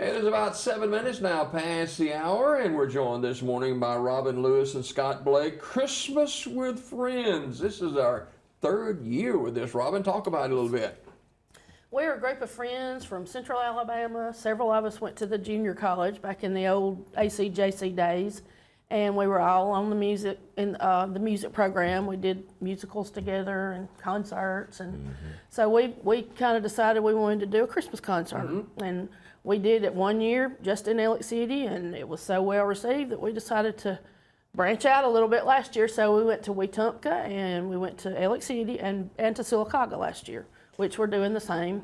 It is about 7 minutes now past the hour, and we're joined this morning by Robin Lewis and Scott Blake. Christmas with Friends. This is our third year with this. Robin, talk about it a little bit. We're a group of friends from Central Alabama. Several of us went to the junior college back in the old ACJC days, and we were all on the music the music program. We did musicals together and concerts, and so we kind of decided we wanted to do a Christmas concert, and we did it one year just in Alex City, and it was so well received that we decided to branch out a little bit last year. So we went to Wetumpka and we went to Alex City and to Sylacauga last year, which we're doing the same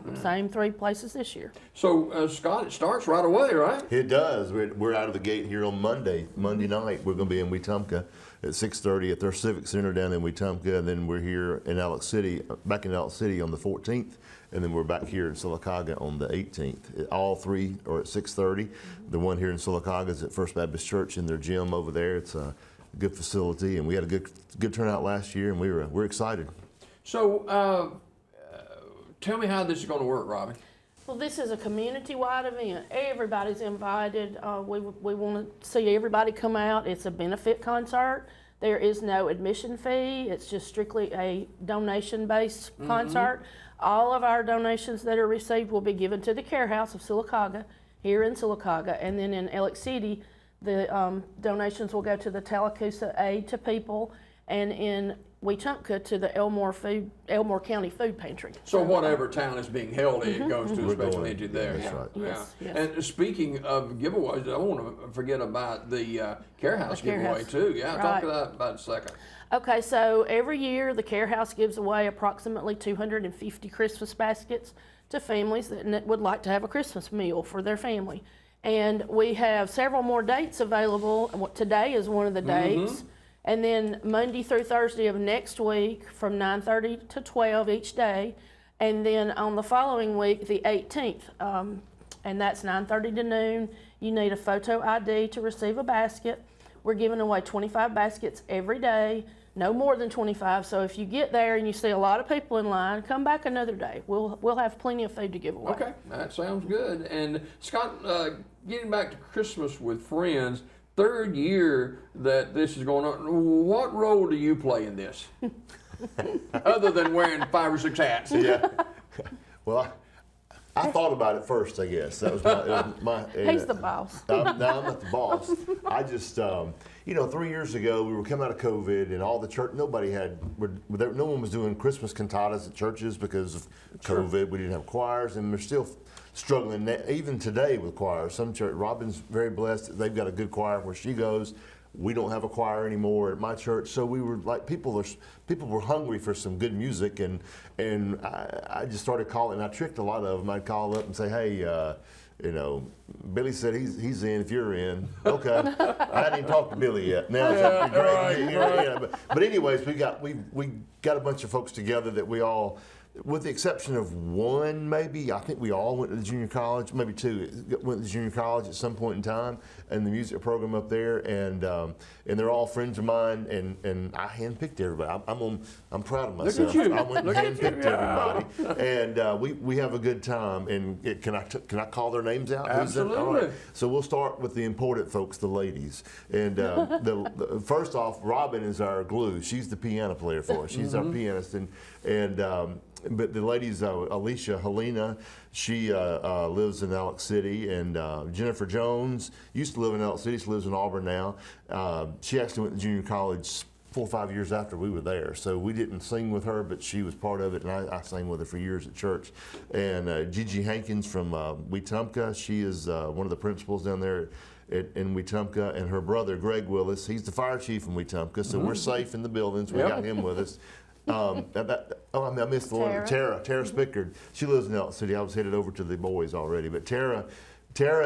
three places this year. So, Scott, it starts right away, right? It does. We're out of the gate here on Monday night. We're going to be in Wetumpka at 6:30 at their Civic Center down in Wetumpka, and then we're here in Alex City, back in Alex City on the 14th, and then we're back here in Sylacauga on the 18th. All three are at 6:30. The one here in Sylacauga is at First Baptist Church in their gym over there. It's a good facility, and we had a good turnout last year, and we're excited. So, tell me how this is going to work, Robin. Well, this is a community-wide event. Everybody's invited. We want to see everybody come out. It's a benefit concert. There is no admission fee. It's just strictly a donation-based concert. All of our donations that are received will be given to the Care House of Sylacauga, here in Sylacauga, and then in Alex City, the donations will go to the Tallapoosa Aid to People, and in Wetumpka to the Elmore County Food Pantry. So whatever town is being held in, it goes to a We're special going- entity there. that's right. Yes, yes. And speaking of giveaways, I don't want to forget about the Care House Care giveaway House. too. Yeah, talk Right. to that about a second. Okay, so every year the Care House gives away approximately 250 Christmas baskets to families that would like to have a Christmas meal for their family. And we have several more dates available. Today is one of the dates. And then Monday through Thursday of next week from 9:30 to 12 each day. And then on the following week, the 18th, and that's 9:30 to noon. You need a photo ID to receive a basket. We're giving away 25 baskets every day, no more than 25. So if you get there and you see a lot of people in line, come back another day. We'll have plenty of food to give away. Okay, that sounds good. And Scott, getting back to Christmas with Friends, third year that this is going on, what role do you play in this? Other than wearing 5 or 6 hats. Yeah. Well, I thought about it first, I guess. That was my He's the boss. No, I'm not the boss. I just, 3 years ago, we were coming out of COVID, and all the church, no one was doing Christmas cantatas at churches because of COVID. We didn't have choirs, and they're still struggling even today with choirs. Some church, Robin's very blessed. They've got a good choir where she goes. We don't have a choir anymore at my church, so we were like people were hungry for some good music, and I just started calling. I tricked a lot of them. I'd call up and say, "Hey, Billy said he's in. If you're in, okay." I hadn't even talked to Billy yet. Now it's great. Right. Yeah, but anyways, we got a bunch of folks together that we all, with the exception of one, maybe, I think we all went to the junior college, maybe two, went to the junior college at some point in time, and the music program up there, and they're all friends of mine, and I handpicked everybody. I'm proud of myself. Look at you. I went and Look at handpicked you. everybody, and we have a good time. And can I call their names out? Who's in? All right. Absolutely. So we'll start with the important folks, the ladies. And the first off, Robin is our glue. She's the piano player for us. She's our pianist, but the ladies, Alicia Helena, she lives in Alex City, and Jennifer Jones used to live in Alex City. She lives in Auburn now. She actually went to junior college 4 or 5 years after we were there, so we didn't sing with her, but she was part of it, and I sang with her for years at church. And Gigi Hankins from Wetumpka, she is one of the principals down there in Wetumpka, and her brother Greg Willis, he's the fire chief in Wetumpka, so we're safe in the buildings. We got him with us. I missed the one. Tara Spickard. She lives in Alex City. I was headed over to the boys already, but Tara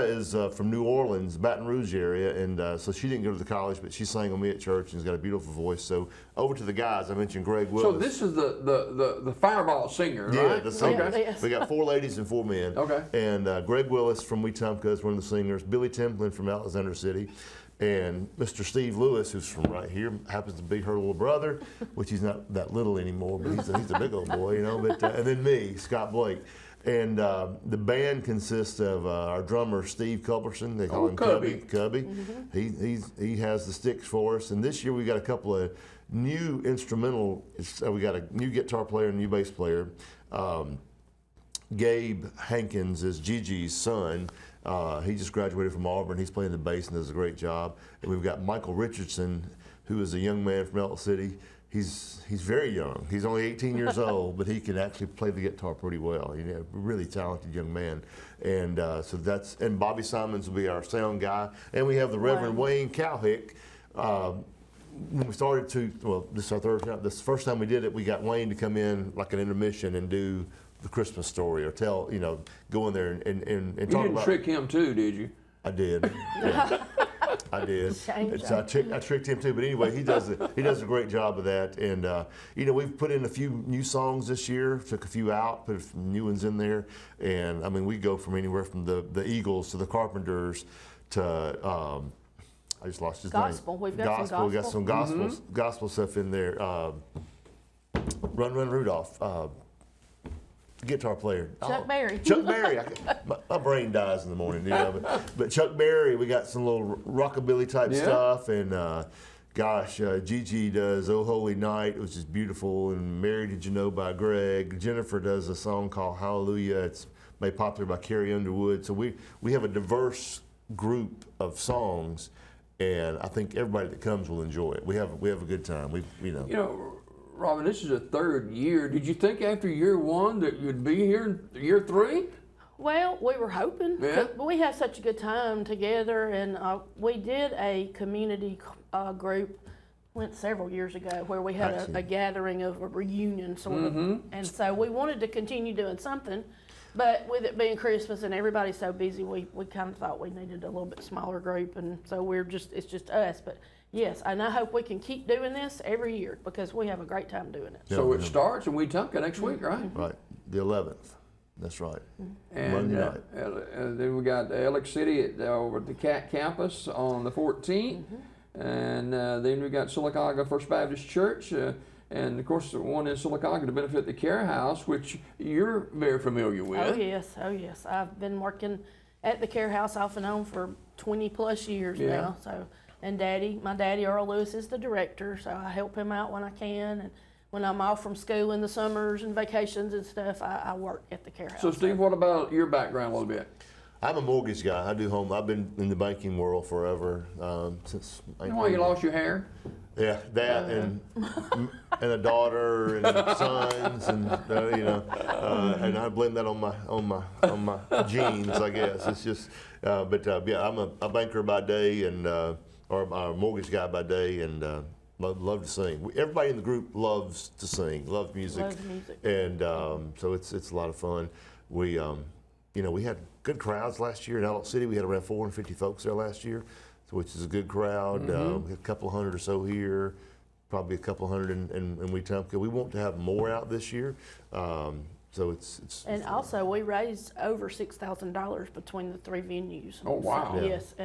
is from New Orleans, Baton Rouge area, and so she didn't go to the college, but she sang with me at church and has got a beautiful voice. So over to the guys. I mentioned Greg Willis. So this is the fireball singer, right? Yeah, the singers. Yes. We got 4 ladies and 4 men. Okay. And Greg Willis from Wetumpka is one of the singers. Billy Templin from Alexander City. And Mr. Steve Lewis, who's from right here, happens to be her little brother, which he's not that little anymore, but he's a big old boy, But and then me, Scott Blake. And the band consists of our drummer Steve Culberson. They call him Cubby. He has the sticks for us. And this year we got a couple of new instrumental. We got a new guitar player and a new bass player. Gabe Hankins is Gigi's son. He just graduated from Auburn. He's playing the bass and does a great job. And we've got Michael Richardson, who is a young man from Elk City. He's very young. He's only 18 years old, but he can actually play the guitar pretty well. You know, really talented young man. And and Bobby Simons will be our sound guy. And we have the Reverend Wayne Cowhick. When we started this is our third time. This first time we did it, we got Wayne to come in like an intermission and do the Christmas story or tell, go in there and talk about. You didn't trick him too, did you? I did. Yeah. I did. I tricked him too, but anyway, he does a great job of that. And we've put in a few new songs this year. Took a few out, put some new ones in there. And I mean, we go from anywhere from the Eagles to the Carpenters to I just lost his gospel. name. We've got some gospel. We got some gospel stuff in there. Run Rudolph. Guitar player. Chuck Berry. Chuck Berry. My brain dies in the morning, but Chuck Berry, we got some little rockabilly type stuff, and Gigi does "Oh Holy Night," which is beautiful, and "Mary Did You Know" by Greg. Jennifer does a song called "Hallelujah." It's made popular by Carrie Underwood. So we have a diverse group of songs, and I think everybody that comes will enjoy it. We have a good time. Robin, this is the third year. Did you think after year one that you'd be here in year three? Well, we were hoping. Yeah. But we had such a good time together, and we did a community group. Went several years ago where we had a gathering of a reunion sort of, and so we wanted to continue doing something. But with it being Christmas and everybody's so busy, we kind of thought we needed a little bit smaller group, and so it's just us. But yes, and I hope we can keep doing this every year because we have a great time doing it. So it starts in Wetumpka next week, right? Right, the 11th. That's right. And Monday night. Then we got Alex City over at the CAT campus on the 14th, and then we got Sylacauga First Baptist Church. And of course, the one in Sylacauga to benefit the Care House, which you're very familiar with. Oh yes. I've been working at the Care House off and on for 20 plus years now. So, and my daddy Earl Lewis is the director, so I help him out when I can. And when I'm off from school in the summers and vacations and stuff, I work at the Care House. So Steve, what about your background a little bit? I'm a mortgage guy. I do home. I've been in the banking world forever since. You know why you lost your hair? Yeah, that and a daughter and sons and and I blame that on my genes, I guess. It's just, I'm a banker by day and or a mortgage guy by day and love to sing. Everybody in the group loves to sing, loves music, and so it's a lot of fun. We we had good crowds last year in Elk City. We had around 450 folks there last year, which is a good crowd. We had a couple hundred or so here, probably a couple hundred in Wetumpka. We want to have more out this year. So it's and also we raised over $6,000 between the three venues. Oh wow! So, yes,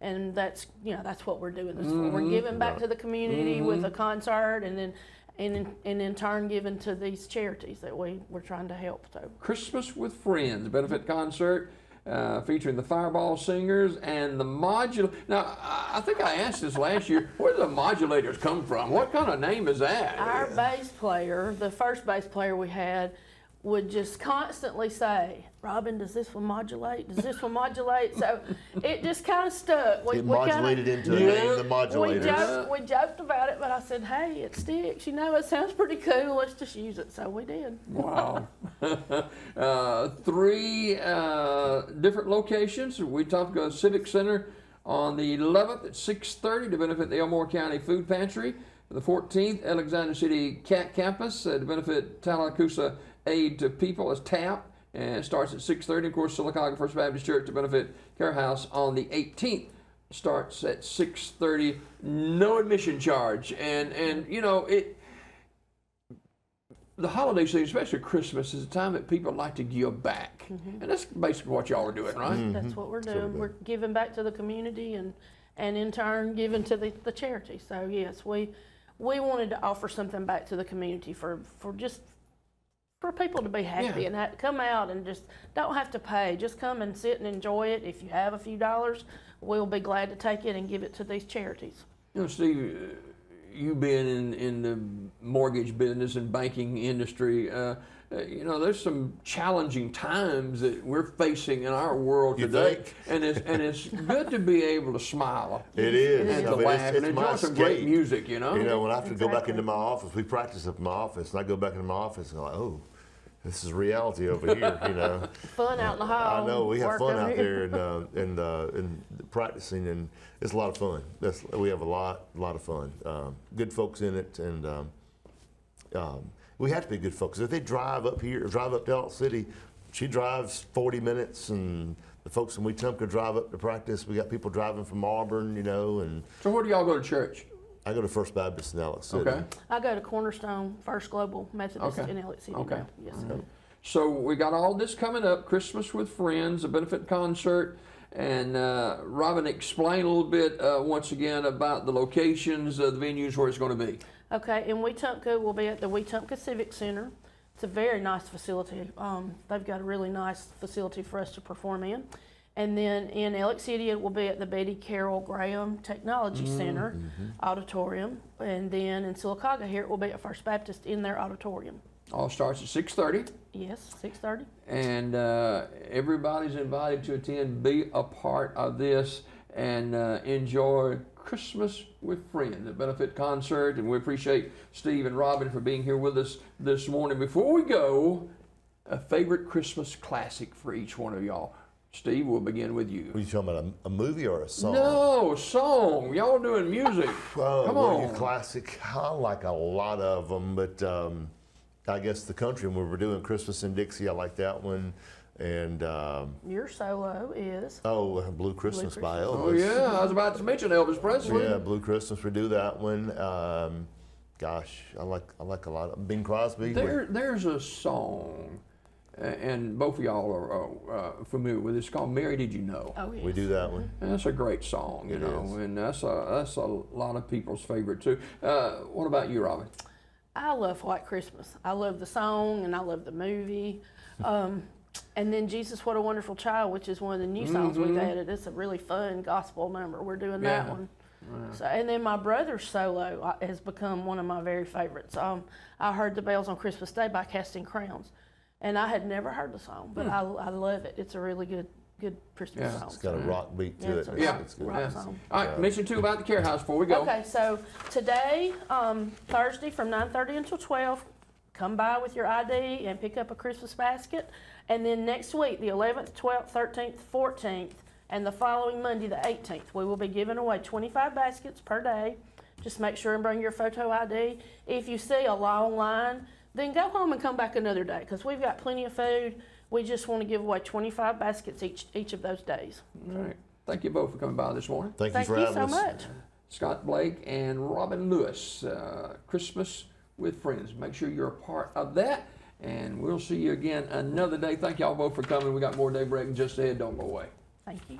and that's that's what we're doing this for. We're giving back to the community with a concert, and then in turn giving to these charities that we're trying to help. So Christmas with Friends benefit concert. Featuring the Fireball Singers and the Modulator. Now, I think I asked this last year, where do the Modulators come from? What kind of name is that? Our bass player, the first bass player we had, would just constantly say, "Robin, does this one modulate? Does this one modulate?" So it just kind of stuck. It modulated into the name, the Modulators. We joked about it, but I said, "Hey, it sticks. It sounds pretty cool. Let's just use it." So we did. Wow. 3 different locations. Wetumpka Civic Center on the 11th at 6:30 to benefit the Elmore County Food Pantry. The 14th, Alexander City CAT Campus to benefit Tallapoosa Aid to People as TAP, and it starts at 6:30. Of course, Sylacauga First Baptist Church to benefit Care House on the 18th. Starts at 6:30, no admission charge, and the holiday season, especially Christmas, is a time that people like to give back, and that's basically what y'all are doing, right? That's what we're doing. We're giving back to the community and in turn giving to the charity. So yes, we wanted to offer something back to the community for for people to be happy Yeah. and come out and just don't have to pay. Just come and sit and enjoy it. If you have a few dollars, we'll be glad to take it and give it to these charities. You know, Steve, you being in the mortgage business and banking industry, you know, there's some challenging times that we're facing in our world You today, think? and it's good to be able to smile It is. and I to mean, laugh and my enjoy some great escape. music. You know, You know, when I have to go back Exactly. into my office, we practice up in my office, and I go back into my office and I'm like, oh, this is reality over here. You know, Fun out in the hall. I know we have work fun over out here. there and practicing, and it's a lot of fun. We have a lot of fun. Good folks in it, and we have to be good folks. If they drive up here, drive up to Elk City, she drives 40 minutes, and the folks in Wetumpka drive up to practice. We got people driving from Auburn, you know, and so where do y'all go to church? I go to First Baptist in Elk City. Okay. I go to Cornerstone First Global Methodist Okay. in Elliott City. Okay. now. Yes, sir. So we got all this coming up, Christmas with Friends, a benefit concert, and Robin, explain a little bit once again about the locations, the venues where it's going to be. Okay, in Wetumpka, we'll be at the Wetumpka Civic Center. It's a very nice facility. They've got a really nice facility for us to perform in. And then in Elliott City, it will be at the Betty Carroll Graham Technology Center auditorium. And then in Sylacauga here, it will be at First Baptist in their auditorium. All starts at 6:30. Yes, 6:30. And everybody's invited to attend, be a part of this, and enjoy Christmas with Friends, a benefit concert. And we appreciate Steve and Robin for being here with us this morning. Before we go, a favorite Christmas classic for each one of y'all. Steve, we'll begin with you. Were you talking about a movie or a song? No, song. Y'all doing music. Oh, Come well, on. your classic. I like a lot of them, but I guess the country, when we're doing Christmas in Dixie, I like that one. And Your solo is Blue Christmas by Christmas. Elvis. Oh, yeah. I was about to mention Elvis Presley. Yeah, Blue Christmas. We do that one. Gosh, I like a lot of Bing Crosby. There's a song, and both of y'all are familiar with it. It's called "Mary Did You Know." Oh, yes. We do that one. And that's a great song, you It know, is. and that's a lot of people's favorite too. What about you, Robin? I love White Christmas. I love the song and I love the movie. And then Jesus, What a Wonderful Child, which is one of the new songs we've added. It's a really fun gospel number. We're doing that Yeah. one. So, and then my brother's solo has become one of my very favorites. I heard The Bells on Christmas Day by Casting Crowns. And I had never heard the song, but I love it. It's a really good Christmas Yeah. song. It's got a rock beat Yeah, to it's it. a Yeah. It's good. rock song. All right, mention too about the Care House before we go. Okay, so today, Thursday from 9:30 until 12, come by with your ID and pick up a Christmas basket. And then next week, the 11th, 12th, 13th, 14th, and the following Monday, the 18th, we will be giving away 25 baskets per day. Just make sure and bring your photo ID. If you see a long line, then go home and come back another day because we've got plenty of food. We just want to give away 25 baskets each of those days. All right. Thank you both for coming by this morning. Thank you Thank for you having so us. much. Scott Blake and Robin Lewis, Christmas with Friends. Make sure you're a part of that, and we'll see you again another day. Thank y'all both for coming. We got more Daybreak just ahead. Don't go away. Thank you.